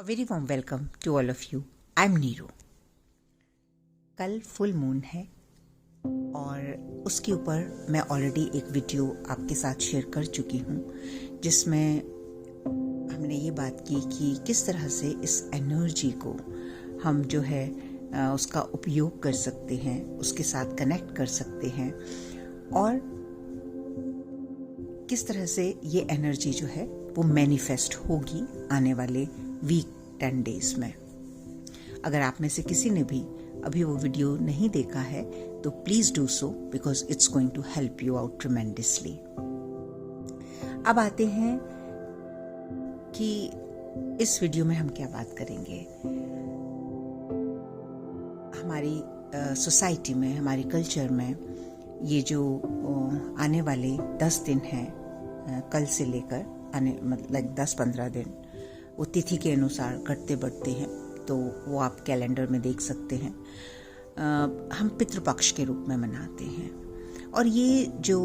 A very warm welcome to all of you. I'm Neeru. कल full moon है और उसके ऊपर मैं ऑलरेडी एक वीडियो आपके साथ शेयर कर चुकी हूँ जिसमें हमने ये बात की कि किस तरह से इस एनर्जी को हम जो है उसका उपयोग कर सकते हैं, उसके साथ कनेक्ट कर सकते हैं और किस तरह से ये एनर्जी जो है वो मैनिफेस्ट होगी आने वाले वीक 10 डेज में। अगर आप में से किसी ने भी अभी वो वीडियो नहीं देखा है तो please do so because it's going to help you out tremendously. अब आते हैं कि इस वीडियो में हम क्या बात करेंगे। हमारी सोसाइटी में, हमारी कल्चर में ये जो आने वाले 10 दिन हैं, कल से लेकर आने मतलब 10-15 दिन, वो तिथि के अनुसार घटते बढ़ते हैं, तो वो आप कैलेंडर में देख सकते हैं। हम पितृपक्ष के रूप में मनाते हैं और ये जो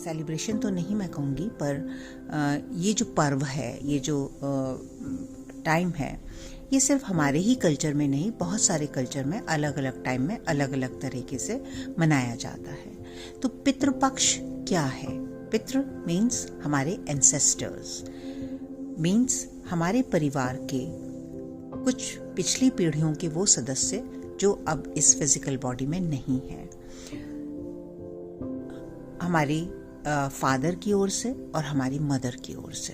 सेलिब्रेशन तो नहीं मैं कहूँगी, पर ये जो पर्व है, ये जो टाइम है, ये सिर्फ हमारे ही कल्चर में नहीं, बहुत सारे कल्चर में अलग अलग टाइम में अलग अलग तरीके से मनाया जाता है। तो पितृपक्ष क्या है? पितृ मीन्स हमारे एंसेस्टर्स, मीन्स हमारे परिवार के कुछ पिछली पीढ़ियों के वो सदस्य जो अब इस फिजिकल बॉडी में नहीं है, हमारी फादर की ओर से और हमारी मदर की ओर से।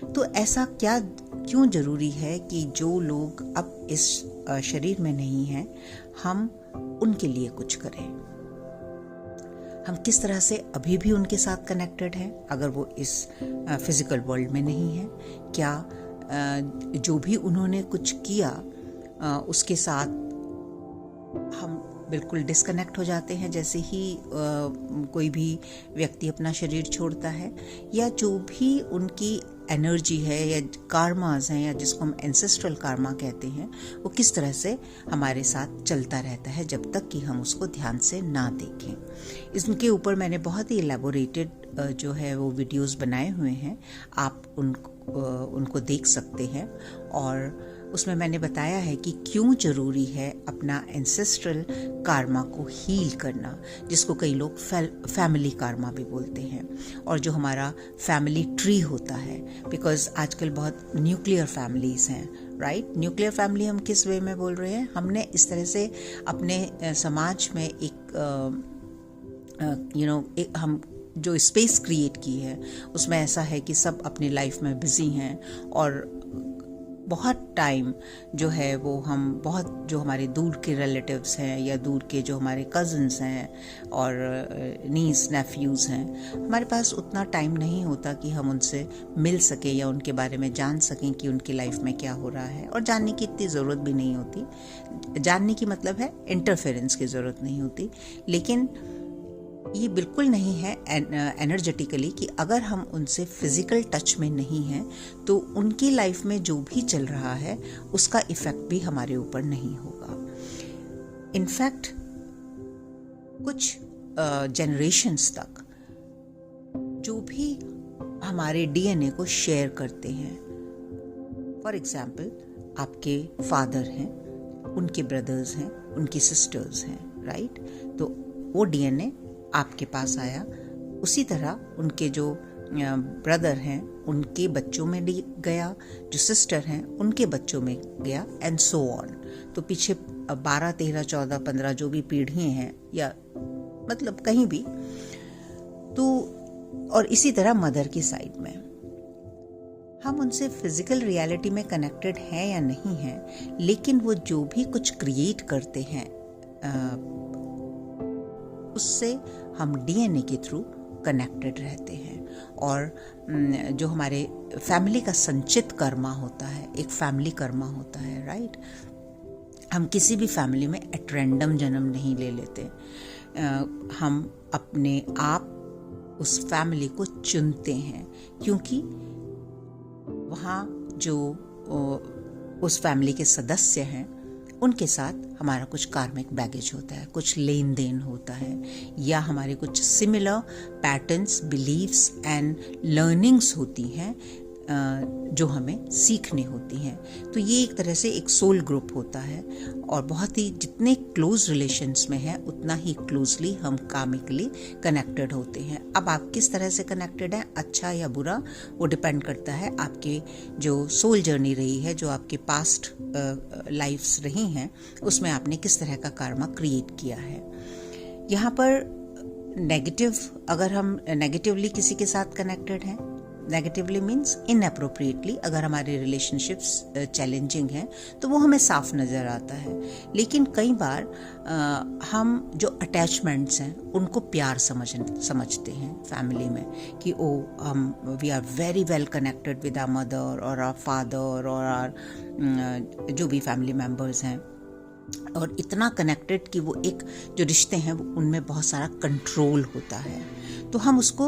तो ऐसा क्यों जरूरी है कि जो लोग अब इस शरीर में नहीं हैं, हम उनके लिए कुछ करें। हम किस तरह से अभी भी उनके साथ कनेक्टेड हैं अगर वो इस फिजिकल वर्ल्ड में नहीं है? क्या जो भी उन्होंने कुछ किया उसके साथ हम बिल्कुल डिस्कनेक्ट हो जाते हैं जैसे ही कोई भी व्यक्ति अपना शरीर छोड़ता है, या जो भी उनकी एनर्जी है या कार्मास हैं या जिसको हम एंसेस्ट्रल कार्मा कहते हैं, वो किस तरह से हमारे साथ चलता रहता है जब तक कि हम उसको ध्यान से ना देखें। इसके ऊपर मैंने बहुत ही एलैबोरेटेड जो है वो वीडियोस बनाए हुए हैं, आप उनको देख सकते हैं। और उसमें मैंने बताया है कि क्यों जरूरी है अपना एंसेस्ट्रल कार्मा को हील करना, जिसको कई लोग फैमिली कार्मा भी बोलते हैं, और जो हमारा फैमिली ट्री होता है, बिकॉज आजकल बहुत न्यूक्लियर फैमिलीज हैं, राइट? न्यूक्लियर फैमिली हम किस वे में बोल रहे हैं? हमने इस तरह से अपने समाज में एक हम जो स्पेस क्रिएट की है उसमें ऐसा है कि सब अपनी लाइफ में बिजी हैं और बहुत टाइम जो है वो हम बहुत जो हमारे दूर के रिलेटिव्स हैं या दूर के जो हमारे कज़न्स हैं और नीस नेफ्यूज़ हैं, हमारे पास उतना टाइम नहीं होता कि हम उनसे मिल सकें या उनके बारे में जान सकें कि उनकी लाइफ में क्या हो रहा है। और जानने की इतनी ज़रूरत भी नहीं होती। जानने की मतलब है इंटरफेरेंस की ज़रूरत नहीं होती। लेकिन ये बिल्कुल नहीं है एनर्जेटिकली कि अगर हम उनसे फिजिकल टच में नहीं हैं तो उनकी लाइफ में जो भी चल रहा है उसका इफेक्ट भी हमारे ऊपर नहीं होगा। इनफैक्ट कुछ जनरेशंस तक जो भी हमारे डीएनए को शेयर करते हैं, फॉर एग्जाम्पल आपके फादर हैं, उनके ब्रदर्स हैं, उनकी सिस्टर्स हैं, राइट? तो वो डीएनए आपके पास आया, उसी तरह उनके जो ब्रदर हैं उनके बच्चों में गया, जो सिस्टर हैं उनके बच्चों में गया, एंड सो ऑन। तो पीछे 12, 13, 14, 15 जो भी पीढ़ियाँ हैं या मतलब कहीं भी, तो और इसी तरह मदर की साइड में हम उनसे फिजिकल रियलिटी में कनेक्टेड हैं या नहीं हैं, लेकिन वो जो भी कुछ क्रिएट करते हैं उससे हम डीएनए के थ्रू कनेक्टेड रहते हैं। और जो हमारे फैमिली का संचित कर्मा होता है, एक फैमिली कर्मा होता है, राइट? हम किसी भी फैमिली में एट रैंडम जन्म नहीं ले लेते। हम अपने आप उस फैमिली को चुनते हैं क्योंकि वहाँ जो उस फैमिली के सदस्य हैं उनके साथ हमारा कुछ कार्मिक बैगेज होता है, कुछ लेन देन होता है, या हमारे कुछ similar patterns, beliefs and learnings होती हैं जो हमें सीखनी होती हैं। तो ये एक तरह से एक सोल ग्रुप होता है और बहुत ही जितने क्लोज रिलेशंस में है उतना ही क्लोजली हम कार्मिकली कनेक्टेड होते हैं। अब आप किस तरह से कनेक्टेड हैं, अच्छा या बुरा, वो डिपेंड करता है आपके जो सोल जर्नी रही है, जो आपके पास्ट लाइफ्स रही हैं, उसमें आपने किस तरह का कार्मा क्रिएट किया है। यहाँ पर नेगेटिव, अगर हम नेगेटिवली किसी के साथ कनेक्टेड हैं, नेगेटिवली मीन्स इनअप्रोप्रिएटली, अगर हमारे रिलेशनशिप्स चैलेंजिंग हैं तो वो हमें साफ नज़र आता है। लेकिन कई बार हम जो अटैचमेंट्स हैं उनको प्यार समझते हैं फैमिली में कि हम we are very well connected with our mother और आवर फादर और आवर जो भी फैमिली मेम्बर्स हैं, और इतना कनेक्टेड कि वो एक जो रिश्ते हैं वो उनमें बहुत सारा कंट्रोल होता है, तो हम उसको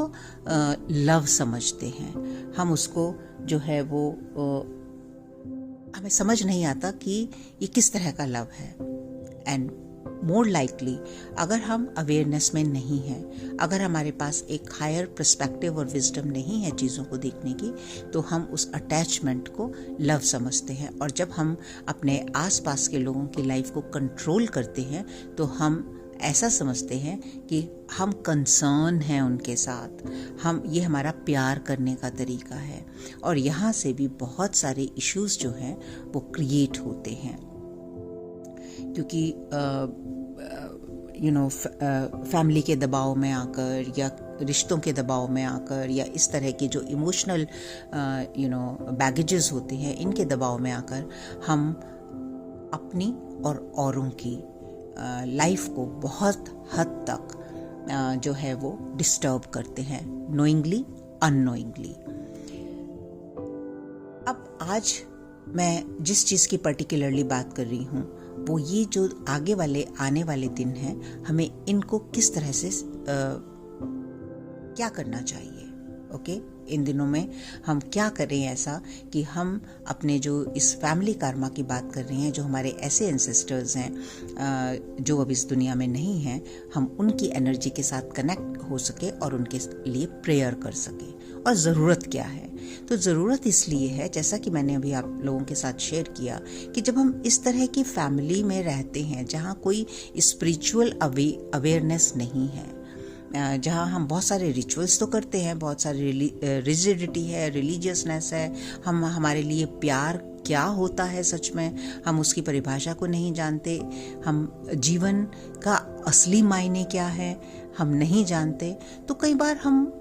लव समझते हैं। हम उसको जो है वो हमें समझ नहीं आता कि ये किस तरह का लव है। एंड मोर लाइकली अगर हम अवेयरनेस में नहीं हैं, अगर हमारे पास एक हायर पर्सपेक्टिव और विजडम नहीं है चीज़ों को देखने की, तो हम उस अटैचमेंट को लव समझते हैं। और जब हम अपने आसपास के लोगों की लाइफ को कंट्रोल करते हैं तो हम ऐसा समझते हैं कि हम कंसर्न हैं उनके साथ, ये हमारा प्यार करने का तरीका है। और यहाँ से भी बहुत सारे इश्यूज जो हैं वो क्रिएट होते हैं, क्योंकि फैमिली के दबाव में आकर या रिश्तों के दबाव में आकर या इस तरह के जो इमोशनल बैगेजेस होते हैं, इनके दबाव में आकर हम अपनी और औरों की लाइफ को बहुत हद तक जो है वो डिस्टर्ब करते हैं, नोइंगली अननोइंगली। अब आज मैं जिस चीज़ की पर्टिकुलरली बात कर रही हूँ वो ये जो आने वाले दिन हैं, हमें इनको किस तरह से क्या करना चाहिए। ओके, इन दिनों में हम क्या करें ऐसा कि हम अपने जो इस फैमिली कार्मा की बात कर रहे हैं, जो हमारे ऐसे एंसेस्टर्स हैं जो अब इस दुनिया में नहीं हैं, हम उनकी एनर्जी के साथ कनेक्ट हो सके और उनके लिए प्रेयर कर सके। और ज़रूरत क्या है? तो ज़रूरत इसलिए है, जैसा कि मैंने अभी आप लोगों के साथ शेयर किया, कि जब हम इस तरह की फैमिली में रहते हैं जहाँ कोई स्पिरिचुअल अवेयरनेस नहीं है, जहाँ हम बहुत सारे रिचुअल्स तो करते हैं, बहुत सारी रिजिडिटी है, रिलीजियसनेस है, हमारे लिए प्यार क्या होता है सच में हम उसकी परिभाषा को नहीं जानते, हम जीवन का असली मायने क्या है हम नहीं जानते, तो कई बार हम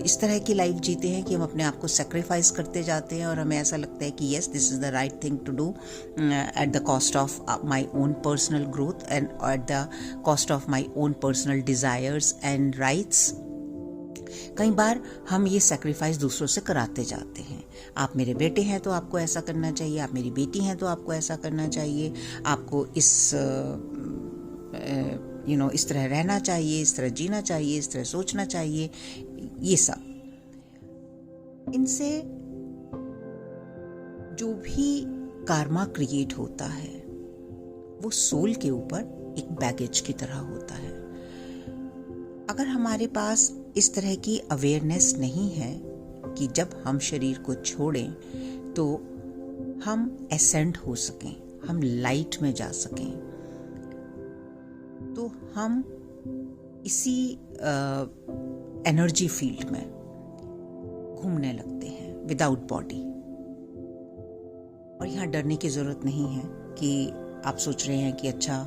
इस तरह की लाइफ जीते हैं कि हम अपने आप को सेक्रीफाइस करते जाते हैं और हमें ऐसा लगता है कि yes, this is the right thing to do at the cost of my own personal growth and at the cost of my own personal desires and rights. कई बार हम ये सेक्रीफाइस दूसरों से कराते जाते हैं। आप मेरे बेटे हैं तो आपको ऐसा करना चाहिए, आप मेरी बेटी हैं तो आपको ऐसा करना चाहिए, आपको इस तरह रहना चाहिए, इस तरह जीना चाहिए, इस तरह सोचना चाहिए। ये सब, इनसे जो भी कार्मा क्रिएट होता है वो सोल के ऊपर एक बैगेज की तरह होता है। अगर हमारे पास इस तरह की अवेयरनेस नहीं है कि जब हम शरीर को छोड़ें तो हम एसेंड हो सकें, हम लाइट में जा सकें, तो हम इसी एनर्जी फील्ड में घूमने लगते हैं विदाउट बॉडी। और यहाँ डरने की ज़रूरत नहीं है कि आप सोच रहे हैं कि अच्छा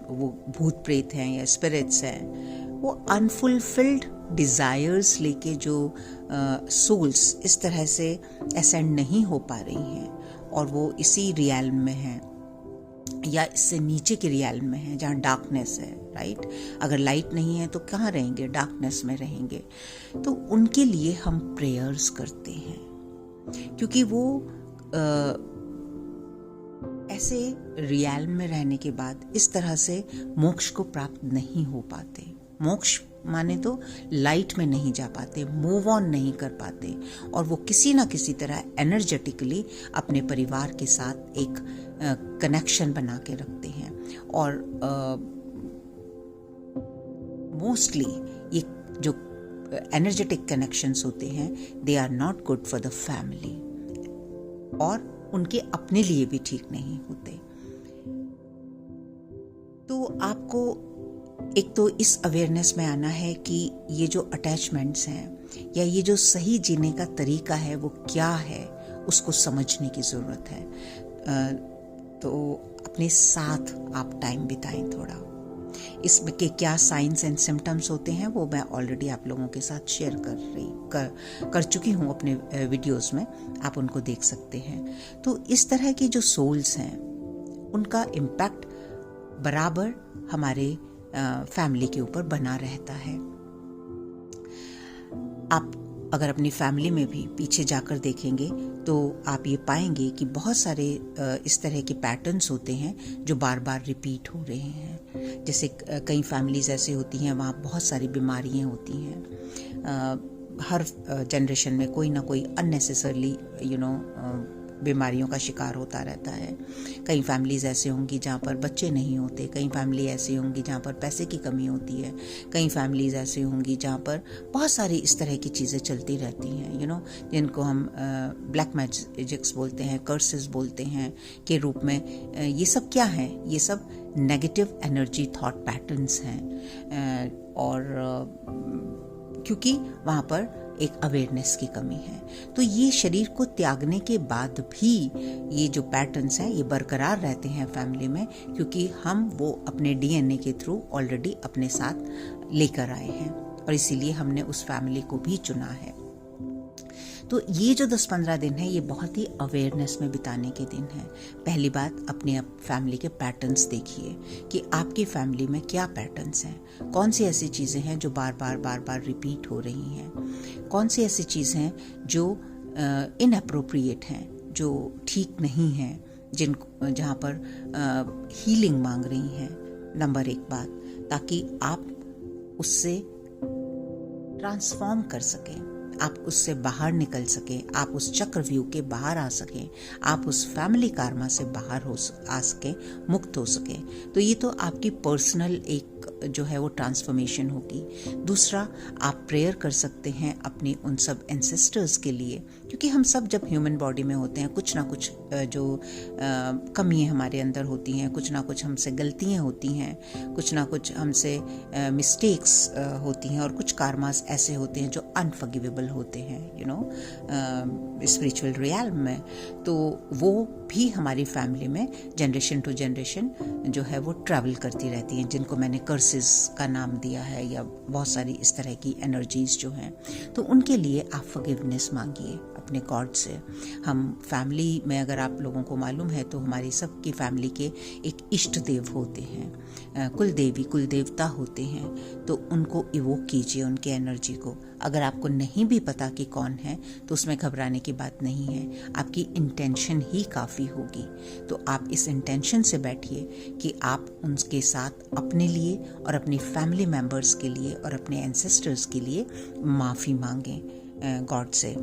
वो भूत प्रेत हैं या स्पिरिट्स हैं। वो अनफुलफिल्ड डिज़ायर्स लेके जो सोल्स इस तरह से एसेंड नहीं हो पा रही हैं और वो इसी रियल्म में हैं या इससे नीचे के रियल्म में है जहाँ डार्कनेस है, राइट। अगर लाइट नहीं है तो कहाँ रहेंगे? डार्कनेस में रहेंगे। तो उनके लिए हम प्रेयर्स करते हैं, क्योंकि वो ऐसे रियल्म में रहने के बाद इस तरह से मोक्ष को प्राप्त नहीं हो पाते। मोक्ष माने तो लाइट में नहीं जा पाते, मूव ऑन नहीं कर पाते, और वो किसी ना किसी तरह एनर्जेटिकली अपने परिवार के साथ एक कनेक्शन बना के रखते हैं। और मोस्टली ये जो एनर्जेटिक कनेक्शंस होते हैं, they are not good for the family, और उनके अपने लिए भी ठीक नहीं होते। तो आपको एक तो इस अवेयरनेस में आना है कि ये जो अटैचमेंट्स हैं या ये जो सही जीने का तरीका है वो क्या है, उसको समझने की ज़रूरत है। तो अपने साथ आप टाइम बिताएं थोड़ा। इसमें के क्या साइंस एंड सिम्टम्स होते हैं वो मैं ऑलरेडी आप लोगों के साथ शेयर कर चुकी हूँ अपने वीडियोस में, आप उनको देख सकते हैं। तो इस तरह की जो सोल्स हैं उनका इम्पैक्ट बराबर हमारे फैमिली के ऊपर बना रहता है। आप अगर अपनी फैमिली में भी पीछे जाकर देखेंगे तो आप ये पाएंगे कि बहुत सारे इस तरह के पैटर्न्स होते हैं जो बार बार रिपीट हो रहे हैं। जैसे कई फैमिलीज ऐसे होती हैं वहाँ बहुत सारी बीमारियाँ होती हैं। हर जनरेशन में कोई ना कोई अननेसेसरली बीमारियों का शिकार होता रहता है। कई फैमिलीज ऐसे होंगी जहाँ पर बच्चे नहीं होते, कई फैमिली ऐसी होंगी जहाँ पर पैसे की कमी होती है, कई फैमिलीज ऐसी होंगी जहाँ पर बहुत सारी इस तरह की चीज़ें चलती रहती हैं, जिनको हम ब्लैक मैजिक्स बोलते हैं, कर्सेस बोलते हैं के रूप में। ये सब क्या है? ये सब नेगेटिव एनर्जी थॉट पैटर्न्स हैं, और क्योंकि वहाँ पर एक अवेयरनेस की कमी है। तो ये शरीर को त्यागने के बाद भी ये जो पैटर्न्स हैं ये बरकरार रहते हैं फैमिली में, क्योंकि हम वो अपने डीएनए के थ्रू ऑलरेडी अपने साथ लेकर आए हैं, और इसीलिए हमने उस फैमिली को भी चुना है। तो ये जो 10-15 दिन है ये बहुत ही अवेयरनेस में बिताने के दिन है। पहली बात, अपने फैमिली के पैटर्न्स देखिए कि आपकी फैमिली में क्या पैटर्न्स हैं, कौन सी ऐसी चीज़ें हैं जो बार बार रिपीट हो रही हैं, कौन सी ऐसी चीज़ हैं जो इनअप्रोप्रिएट हैं, जो ठीक नहीं हैं, जहाँ पर हीलिंग मांग रही हैं। नंबर 1 बात, ताकि आप उससे ट्रांसफॉर्म कर सकें, आप उससे बाहर निकल सकें, आप उस चक्रव्यूह के बाहर आ सकें, आप उस फैमिली कार्मा से बाहर आ सकें, मुक्त हो सकें। तो ये तो आपकी पर्सनल एक जो है वो ट्रांसफॉर्मेशन होगी। दूसरा, आप प्रेयर कर सकते हैं अपनी उन सब एंसेस्टर्स के लिए, क्योंकि हम सब जब ह्यूमन बॉडी में होते हैं कुछ ना कुछ जो कमियां हमारे अंदर होती हैं, कुछ ना कुछ हमसे गलतियां होती हैं, कुछ ना कुछ हमसे मिस्टेक्स होती हैं, और कुछ कार्मास ऐसे होते हैं जो अनफॉरगिवेबल होते हैं स्पिरिचुअल रियल्म में। तो वो भी हमारी फैमिली में जनरेशन टू जनरेशन जो है वो ट्रैवल करती रहती हैं, जिनको मैंने कर्सेस का नाम दिया है, या बहुत सारी इस तरह की एनर्जीज जो हैं। तो उनके लिए आप फॉरगिवनेस मांगिए अपने गॉड से। हम फैमिली में, अगर आप लोगों को मालूम है, तो हमारी सबकी फैमिली के एक इष्ट देव होते हैं, कुल देवी कुल देवता होते हैं। तो उनको इवोक कीजिए, उनके एनर्जी को। अगर आपको नहीं भी पता कि कौन है तो उसमें घबराने की बात नहीं है, आपकी इंटेंशन ही काफ़ी होगी। तो आप इस इंटेंशन से बैठिए कि आप उनके साथ अपने लिए और अपनी फैमिली मेंबर्स के लिए और अपने एंसेस्टर्स के लिए माफ़ी मांगें गॉड से।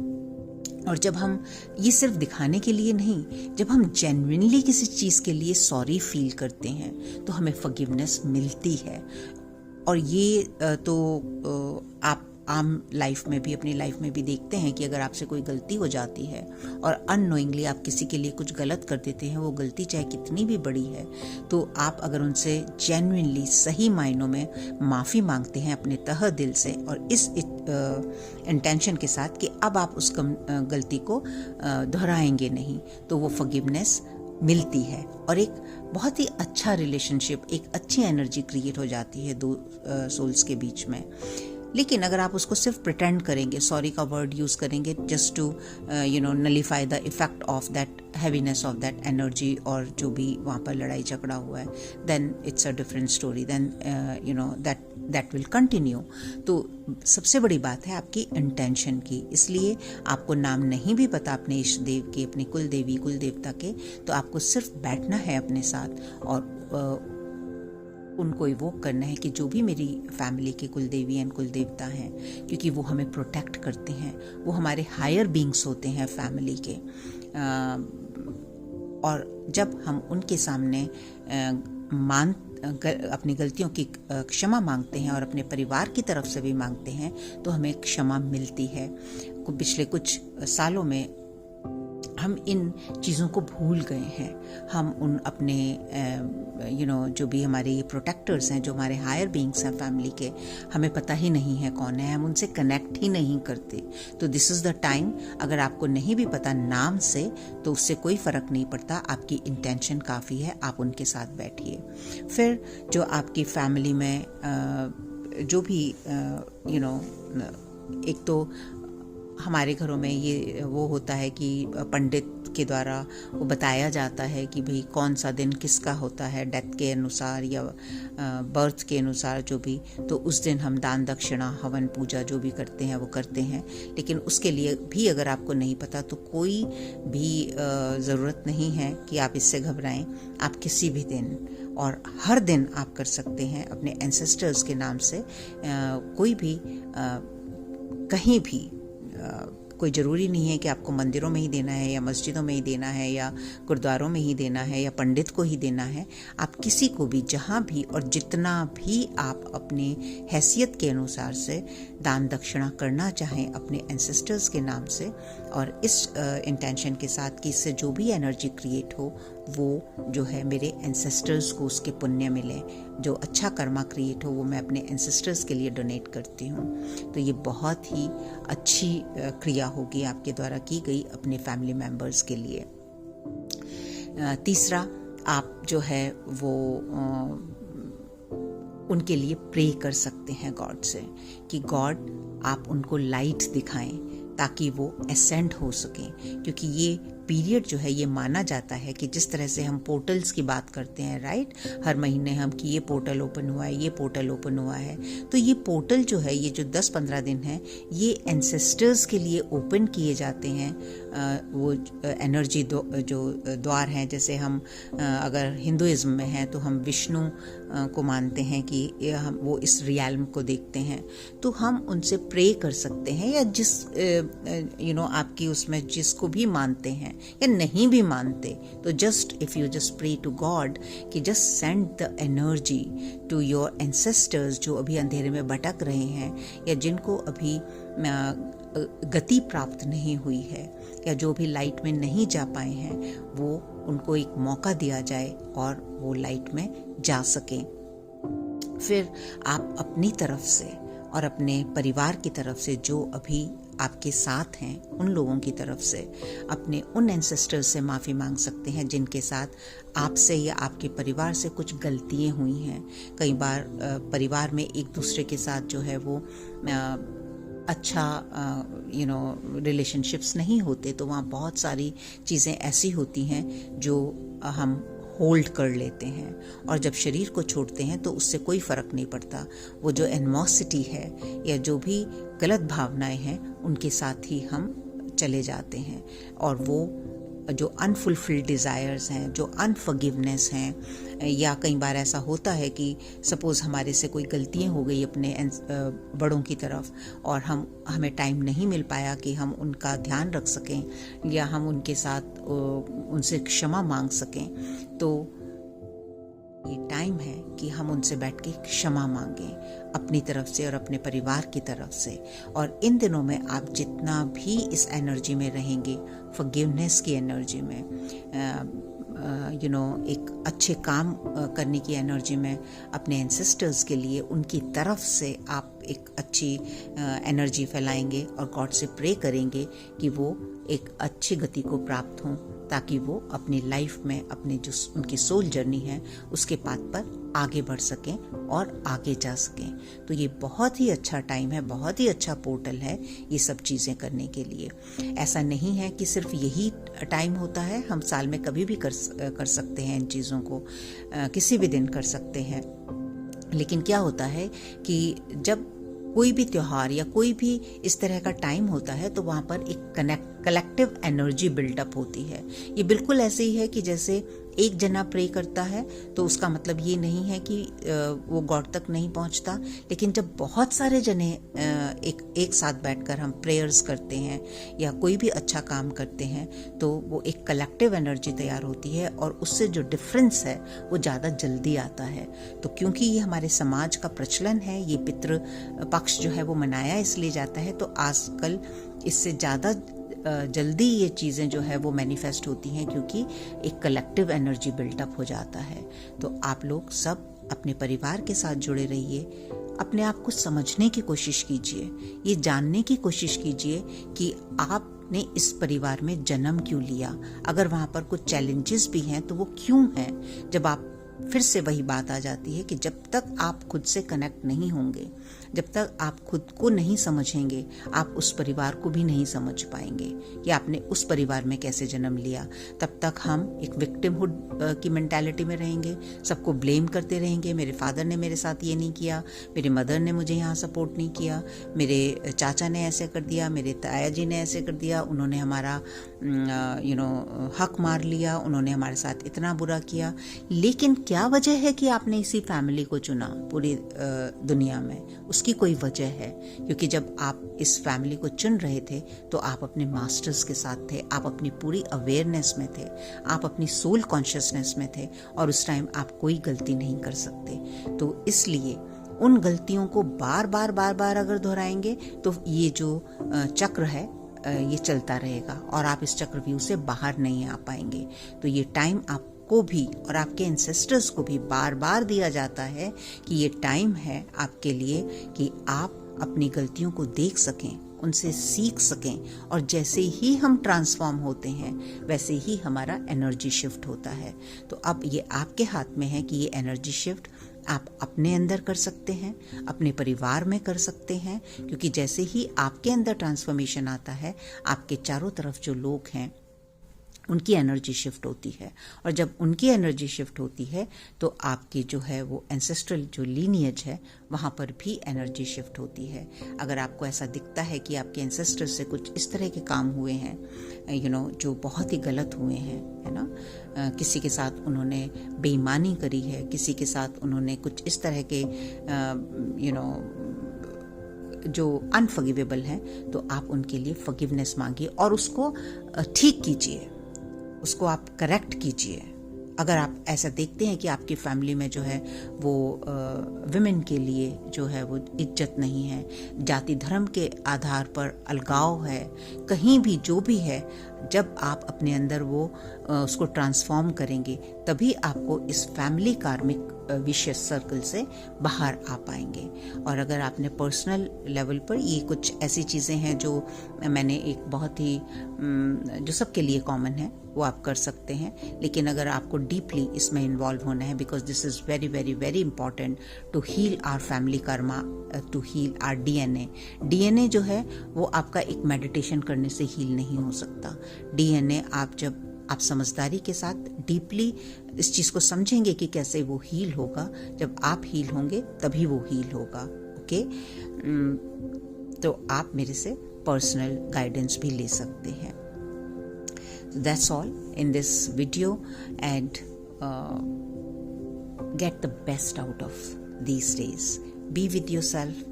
और जब हम ये सिर्फ दिखाने के लिए नहीं, जब हम जेन्युइनली किसी चीज़ के लिए सॉरी फील करते हैं तो हमें फॉरगिवनेस मिलती है। और ये तो आप आम लाइफ में भी, अपनी लाइफ में भी देखते हैं कि अगर आपसे कोई गलती हो जाती है और अननोइंगली आप किसी के लिए कुछ गलत कर देते हैं, वो गलती चाहे कितनी भी बड़ी है, तो आप अगर उनसे जेन्युइनली सही मायनों में माफ़ी मांगते हैं अपने तह दिल से, और इस इंटेंशन के साथ कि अब आप उस गलती को दोहराएंगे नहीं, तो वो फॉरगिवनेस मिलती है, और एक बहुत ही अच्छा रिलेशनशिप, एक अच्छी एनर्जी क्रिएट हो जाती है दो सोल्स के बीच में। लेकिन अगर आप उसको सिर्फ प्रिटेंड करेंगे, सॉरी का वर्ड यूज करेंगे just to nullify the effect of that heaviness of that energy, और जो भी वहाँ पर लड़ाई झगड़ा हुआ है, then it's a different story, then that will continue. तो सबसे बड़ी बात है आपकी इंटेंशन की। इसलिए आपको नाम नहीं भी पता अपने इष्ट देव के, अपनी कुल देवी कुल देवता के, तो आपको सिर्फ बैठना है अपने साथ और उनको इवोक करना है कि जो भी मेरी फैमिली के कुल देवी एंड कुल देवता हैं, क्योंकि वो हमें प्रोटेक्ट करते हैं, वो हमारे हायर बींग्स होते हैं फैमिली के। और जब हम उनके सामने अपनी गलतियों की क्षमा मांगते हैं और अपने परिवार की तरफ से भी मांगते हैं तो हमें क्षमा मिलती है। पिछले कुछ सालों में हम इन चीज़ों को भूल गए हैं। हम उन अपने जो भी हमारे प्रोटेक्टर्स हैं, जो हमारे हायर बीइंग्स हैं फैमिली के, हमें पता ही नहीं है कौन है, हम उनसे कनेक्ट ही नहीं करते। तो दिस इज़ द टाइम, अगर आपको नहीं भी पता नाम से तो उससे कोई फ़र्क नहीं पड़ता, आपकी इंटेंशन काफ़ी है, आप उनके साथ बैठिए। फिर जो आपकी फैमिली में जो भी एक तो हमारे घरों में ये वो होता है कि पंडित के द्वारा वो बताया जाता है कि भाई कौन सा दिन किसका होता है, डेथ के अनुसार या बर्थ के अनुसार जो भी, तो उस दिन हम दान दक्षिणा हवन पूजा जो भी करते हैं वो करते हैं। लेकिन उसके लिए भी अगर आपको नहीं पता तो कोई भी ज़रूरत नहीं है कि आप इससे घबराएं। आप किसी भी दिन और हर दिन आप कर सकते हैं अपने एंसेस्टर्स के नाम से कोई भी कहीं भी। कोई ज़रूरी नहीं है कि आपको मंदिरों में ही देना है या मस्जिदों में ही देना है या गुरुद्वारों में ही देना है या पंडित को ही देना है। आप किसी को भी, जहाँ भी और जितना भी आप अपने हैसियत के अनुसार से दान दक्षिणा करना चाहें अपने एंसेस्टर्स के नाम से, और इस इंटेंशन के साथ कि इससे जो भी एनर्जी क्रिएट हो वो जो है मेरे एंसेस्टर्स को उसके पुण्य मिले, जो अच्छा कर्मा क्रिएट हो वो मैं अपने एंसेस्टर्स के लिए डोनेट करती हूँ। तो ये बहुत ही अच्छी क्रिया होगी आपके द्वारा की गई अपने फैमिली मेम्बर्स के लिए। तीसरा, आप जो है वो उनके लिए प्रे कर सकते हैं गॉड से कि गॉड आप उनको लाइट दिखाएं ताकि वो एसेंड हो सकें। क्योंकि ये पीरियड जो है ये माना जाता है कि जिस तरह से हम पोर्टल्स की बात करते हैं, राइट, हर महीने हम कि ये पोर्टल ओपन हुआ है, ये पोर्टल ओपन हुआ है, तो ये पोर्टल जो है ये जो 10-15 दिन है ये एंसेस्टर्स के लिए ओपन किए जाते हैं। वो एनर्जी जो द्वार हैं, जैसे हम अगर हिंदुइज्म में हैं तो हम विष्णु को मानते हैं कि हम वो इस रियल्म को देखते हैं, तो हम उनसे प्रे कर सकते हैं, या जिस आपकी उसमें जिसको भी मानते हैं या नहीं भी मानते, तो just if you just pray to God कि just send the energy to your ancestors जो अभी अंधेरे में भटक रहे हैं या जिनको अभी गति प्राप्त नहीं हुई है या जो भी लाइट में नहीं जा पाए हैं, वो उनको एक मौका दिया जाए और वो लाइट में जा सकें। फिर आप अपनी तरफ से और अपने परिवार की तरफ से जो अभी आपके साथ हैं उन लोगों की तरफ से अपने उन एंसेस्टर्स से माफ़ी मांग सकते हैं जिनके साथ आपसे या आपके परिवार से कुछ गलतियाँ हुई हैं। कई बार परिवार में एक दूसरे के साथ जो है वो अच्छा रिलेशनशिप्स नहीं होते, तो वहाँ बहुत सारी चीज़ें ऐसी होती हैं जो हम होल्ड कर लेते हैं, और जब शरीर को छोड़ते हैं तो उससे कोई फ़र्क नहीं पड़ता। वो जो एनिमोसिटी है या जो भी गलत भावनाएं हैं उनके साथ ही हम चले जाते हैं, और वो जो अनफुलफिल्ड डिज़ायर्स हैं, जो अनफॉरगिवनेस हैं, या कई बार ऐसा होता है कि सपोज़ हमारे से कोई गलतियाँ हो गई अपने बड़ों की तरफ और हमें टाइम नहीं मिल पाया कि हम उनका ध्यान रख सकें या हम उनके साथ उनसे क्षमा मांग सकें, तो ये टाइम है कि हम उनसे बैठ के क्षमा मांगें अपनी तरफ से और अपने परिवार की तरफ से। और इन दिनों में आप जितना भी इस एनर्जी में रहेंगे, फॉरगिवनेस की एनर्जी में, एक अच्छे काम करने की एनर्जी में, अपने एंसेस्टर्स के लिए उनकी तरफ से आप एक अच्छी एनर्जी फैलाएंगे और गॉड से प्रे करेंगे कि वो एक अच्छी गति को प्राप्त हों, ताकि वो अपनी लाइफ में अपने जो उनकी सोल जर्नी है उसके पाथ पर आगे बढ़ सकें और आगे जा सकें। तो ये बहुत ही अच्छा टाइम है, बहुत ही अच्छा पोर्टल है ये सब चीज़ें करने के लिए। ऐसा नहीं है कि सिर्फ यही टाइम होता है, हम साल में कभी भी कर सकते हैं इन चीज़ों को, किसी भी दिन कर सकते हैं। लेकिन क्या होता है कि जब कोई भी त्योहार या कोई भी इस तरह का टाइम होता है तो वहाँ पर एक कलेक्टिव एनर्जी बिल्डअप होती है। ये बिल्कुल ऐसे ही है कि जैसे एक जना प्रे करता है तो उसका मतलब ये नहीं है कि वो गॉड तक नहीं पहुंचता, लेकिन जब बहुत सारे जने एक साथ बैठकर हम प्रेयर्स करते हैं या कोई भी अच्छा काम करते हैं तो वो एक कलेक्टिव एनर्जी तैयार होती है और उससे जो डिफरेंस है वो ज़्यादा जल्दी आता है। तो क्योंकि ये हमारे समाज का प्रचलन है, ये पितृ पक्ष जो है वो मनाया इसलिए जाता है, तो आजकल इससे ज़्यादा जल्दी ये चीज़ें जो है वो मैनिफेस्ट होती हैं क्योंकि एक कलेक्टिव एनर्जी बिल्टअप हो जाता है। तो आप लोग सब अपने परिवार के साथ जुड़े रहिए, अपने आप को समझने की कोशिश कीजिए, ये जानने की कोशिश कीजिए कि आपने इस परिवार में जन्म क्यों लिया। अगर वहाँ पर कुछ चैलेंजेस भी हैं तो वो क्यों हैं। जब आप फिर से वही बात आ जाती है कि जब तक आप खुद से कनेक्ट नहीं होंगे, जब तक आप खुद को नहीं समझेंगे, आप उस परिवार को भी नहीं समझ पाएंगे कि आपने उस परिवार में कैसे जन्म लिया। तब तक हम एक विक्टिमहुड की मेंटालिटी में रहेंगे, सबको ब्लेम करते रहेंगे। मेरे फादर ने मेरे साथ ये नहीं किया, मेरी मदर ने मुझे यहाँ सपोर्ट नहीं किया, मेरे चाचा ने ऐसे कर दिया, मेरे ताया जी ने ऐसे कर दिया, उन्होंने हमारा हक मार लिया, उन्होंने हमारे साथ इतना बुरा किया। लेकिन क्या वजह है कि आपने इसी फैमिली को चुना पूरी दुनिया में? उसकी कोई वजह है, क्योंकि जब आप इस फैमिली को चुन रहे थे तो आप अपने मास्टर्स के साथ थे, आप अपनी पूरी अवेयरनेस में थे, आप अपनी सोल कॉन्शियसनेस में थे और उस टाइम आप कोई गलती नहीं कर सकते। तो इसलिए उन गलतियों को बार बार अगर दोहराएंगे तो ये जो चक्र है ये चलता रहेगा और आप इस चक्रव्यूह से बाहर नहीं आ पाएंगे। तो ये टाइम आपको भी और आपके एंसेस्टर्स को भी बार बार दिया जाता है कि ये टाइम है आपके लिए कि आप अपनी गलतियों को देख सकें, उनसे सीख सकें, और जैसे ही हम ट्रांसफॉर्म होते हैं वैसे ही हमारा एनर्जी शिफ्ट होता है। तो अब ये आपके हाथ में है कि ये एनर्जी शिफ्ट आप अपने अंदर कर सकते हैं, अपने परिवार में कर सकते हैं, क्योंकि जैसे ही आपके अंदर ट्रांसफॉर्मेशन आता है आपके चारों तरफ जो लोग हैं उनकी एनर्जी शिफ्ट होती है, और जब उनकी एनर्जी शिफ्ट होती है तो आपकी जो है वो एंसेस्ट्रल जो लीनियज है वहाँ पर भी एनर्जी शिफ्ट होती है। अगर आपको ऐसा दिखता है कि आपके एंसेस्टर्स से कुछ इस तरह के काम हुए हैं जो बहुत ही गलत हुए हैं, है ना, किसी के साथ उन्होंने बेईमानी करी है, किसी के साथ उन्होंने कुछ इस तरह के जो अनफॉरगिवेबल हैं, तो आप उनके लिए फॉरगिवनेस मांगिए और उसको ठीक कीजिए, उसको आप करेक्ट कीजिए। अगर आप ऐसा देखते हैं कि आपकी फैमिली में जो है वो विमेन के लिए जो है वो इज्जत नहीं है, जाति धर्म के आधार पर अलगाव है, कहीं भी जो भी है, जब आप अपने अंदर वो उसको ट्रांसफॉर्म करेंगे तभी आपको इस फैमिली कार्मिक विशियस सर्कल से बाहर आ पाएंगे। और अगर आपने पर्सनल लेवल पर ये कुछ ऐसी चीज़ें हैं जो मैंने एक बहुत ही जो सबके लिए कॉमन है वो आप कर सकते हैं, लेकिन अगर आपको डीपली इसमें इन्वॉल्व होना है, because this is very very very important to heal our family karma, to heal our DNA जो है वो आपका एक मेडिटेशन करने से हील नहीं हो सकता। डीएनए आप समझदारी के साथ डीपली इस चीज़ को समझेंगे कि कैसे वो हील होगा, जब आप हील होंगे तभी वो हील होगा। ओके, तो आप मेरे से पर्सनल गाइडेंस भी ले सकते हैं। That's all in this video, and get the best out of these days. Be with yourself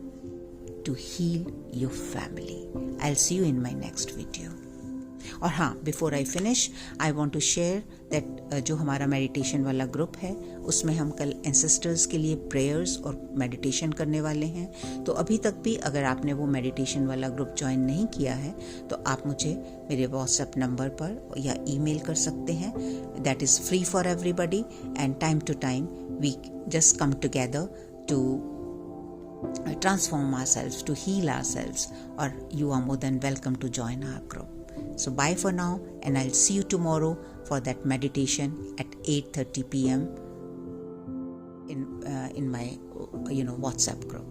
to heal your family. I'll see you in my next video. और हाँ, before I finish I want to share that जो हमारा meditation वाला group है उसमें हम कल ancestors के लिए प्रेयर्स और मेडिटेशन करने वाले हैं। तो अभी तक भी अगर आपने वो मेडिटेशन वाला ग्रुप ज्वाइन नहीं किया है तो आप मुझे मेरे व्हाट्सएप नंबर पर या ईमेल कर सकते हैं। That is free for everybody, and time to time we just come together to transform ourselves, to heal ourselves, or you are more than welcome to join our group. So bye for now, and I'll see you tomorrow for that meditation at 8:30 p.m. in my WhatsApp group.